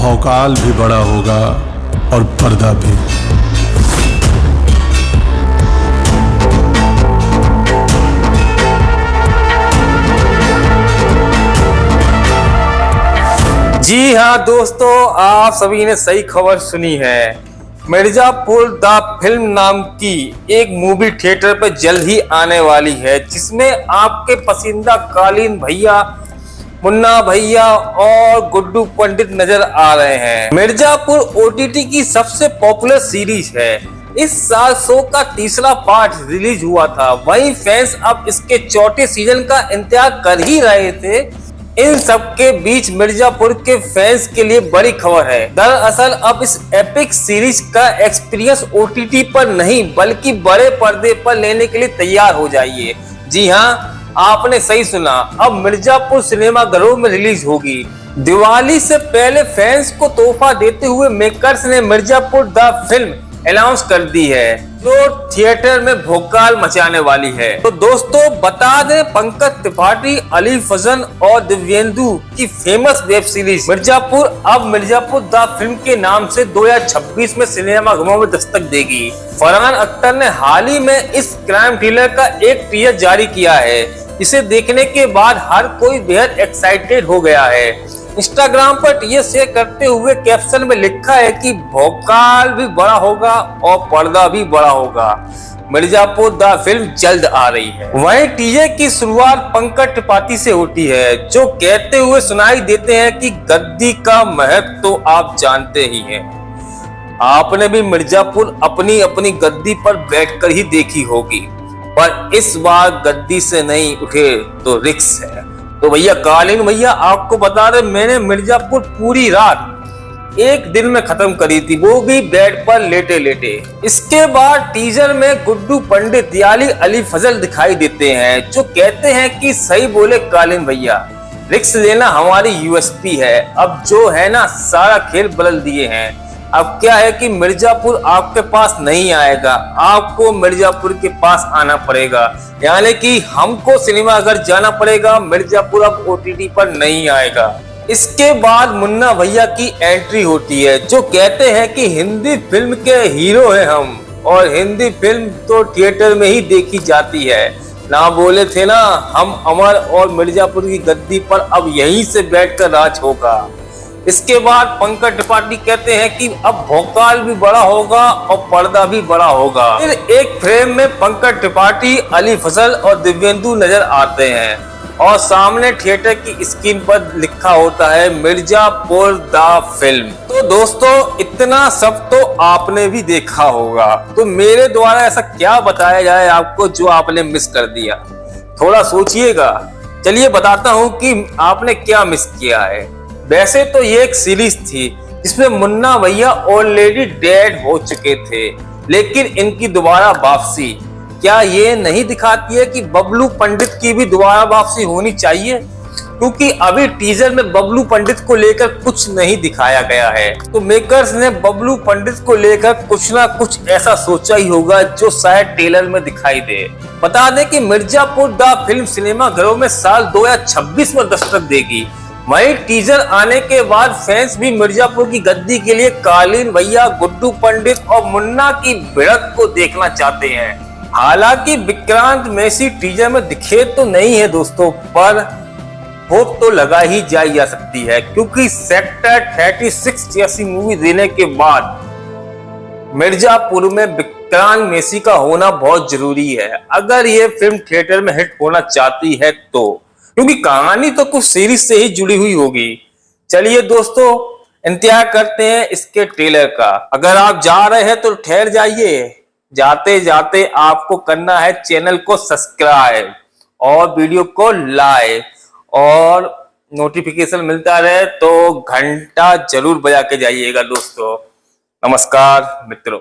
भौकाल भी बड़ा होगा और पर्दा भी। जी हाँ दोस्तों, आप सभी ने सही खबर सुनी है। मिर्जापुर द फिल्म नाम की एक मूवी थिएटर पर जल्द ही आने वाली है, जिसमें आपके पसंदीदा कालीन भैया, मुन्ना भैया और गुड्डू पंडित नजर आ रहे हैं। मिर्जापुर ओटीटी की सबसे पॉपुलर सीरीज है। इस साल शो का तीसरा पार्ट रिलीज हुआ था। वहीं फैंस अब इसके चौथे सीजन का इंतजार कर ही रहे थे। इन सब के बीच मिर्जापुर के फैंस के लिए बड़ी खबर है। दरअसल अब इस एपिक सीरीज का एक्सपीरियंस ओटीटी पर नहीं बल्कि बड़े पर्दे पर लेने के लिए तैयार हो जाइए। जी हाँ, आपने सही सुना, अब मिर्जापुर सिनेमाघरों में रिलीज होगी। दिवाली से पहले फैंस को तोहफा देते हुए मेकर्स ने मिर्जापुर द फिल्म अनाउंस कर दी है, जो थिएटर में भौकाल मचाने वाली है। तो दोस्तों बता दें, पंकज त्रिपाठी, अली फजल और दिव्येंदु की फेमस वेब सीरीज मिर्जापुर अब मिर्जापुर द फिल्म के नाम से 2026 में सिनेमाघरों में दस्तक देगी। फरहान अख्तर ने हाल ही में इस क्राइम थ्रिलर का एक टीजर जारी किया है। इसे देखने के बाद हर कोई बेहद एक्साइटेड हो गया है। इंस्टाग्राम पर टीजर शेयर करते हुए कैप्शन में लिखा है कि भौकाल भी बड़ा होगा और पर्दा भी बड़ा होगा। मिर्जापुर द फिल्म जल्द आ रही है। वहीं टीजर की शुरुआत पंकज त्रिपाठी से होती है, जो कहते हुए सुनाई देते हैं कि गद्दी का महत्व तो आप जानते ही हैं। आपने भी मिर्जापुर अपनी अपनी गद्दी पर बैठकर ही देखी होगी, पर इस बार गद्दी से नहीं उठे तो रिस्क है। तो भैया कालीन भैया, आपको बता दें, मैंने मिर्जापुर पूरी रात एक दिन में खत्म करी थी, वो भी बेड पर लेटे लेटे। इसके बाद टीजर में गुड्डू पंडित यानी अली फजल दिखाई देते हैं, जो कहते हैं कि सही बोले कालीन भैया, रिस्क लेना हमारी यूएसपी है। अब जो है ना, सारा खेल बदल दिए हैं। अब क्या है कि मिर्जापुर आपके पास नहीं आएगा, आपको मिर्जापुर के पास आना पड़ेगा, यानी कि हमको सिनेमाघर जाना पड़ेगा। मिर्जापुर अब ओटीटी पर नहीं आएगा। इसके बाद मुन्ना भैया की एंट्री होती है, जो कहते हैं कि हिंदी फिल्म के हीरो हैं हम, और हिंदी फिल्म तो थिएटर में ही देखी जाती है। ना बोले थे ना, हम अमर और मिर्जापुर की गद्दी पर अब यहीं से बैठकर राज होगा। इसके बाद पंकज त्रिपाठी कहते हैं कि अब भौकाल भी बड़ा होगा और पर्दा भी बड़ा होगा। फिर एक फ्रेम में पंकज त्रिपाठी, अली फजल और दिव्येंदु नजर आते हैं, और सामने थिएटर की स्क्रीन पर लिखा होता है मिर्जापुर द फिल्म। तो दोस्तों इतना सब तो आपने भी देखा होगा, तो मेरे द्वारा ऐसा क्या बताया जाए आपको जो आपने मिस कर दिया? थोड़ा सोचिएगा। चलिए बताता हूँ कि आपने क्या मिस किया है। वैसे तो ये एक सीरीज थी जिसमें मुन्ना भैया ऑलरेडी डेड हो चुके थे, लेकिन इनकी दोबारा वापसी क्या ये नहीं दिखाती है कि बबलू पंडित की भी दोबारा वापसी होनी चाहिए? क्योंकि अभी टीजर में बबलू पंडित को लेकर कुछ नहीं दिखाया गया है, तो मेकर्स ने बबलू पंडित को लेकर कुछ ना कुछ ऐसा सोचा ही होगा जो शायद ट्रेलर में दिखाई दे। बता दें कि मिर्जापुर द फिल्म सिनेमाघरों में साल 2026 में दस्तक देगी। वहीं टीजर आने के बाद फैंस भी मिर्जापुर की गद्दी के लिए कालीन भैया, गुड्डू पंडित और मुन्ना की भिड़ंत को देखना चाहते हैं। हालांकि विक्रांत मैसी टीजर में दिखे तो नहीं है दोस्तों, पर होप तो लगा ही जाई जा सकती है, क्योंकि सेक्टर 36 जैसी मूवी देने के बाद मिर्जापुर में विक्रांत मैसी का होना बहुत जरूरी है, अगर ये फिल्म थिएटर में हिट होना चाहती है तो, क्योंकि कहानी तो कुछ सीरीज से ही जुड़ी हुई होगी। चलिए दोस्तों, इंतजार करते हैं इसके ट्रेलर का। अगर आप जा रहे हैं तो ठहर जाइए, जाते जाते आपको करना है चैनल को सब्सक्राइब और वीडियो को लाइक, और नोटिफिकेशन मिलता रहे तो घंटा जरूर बजा के जाइएगा दोस्तों। नमस्कार मित्रों।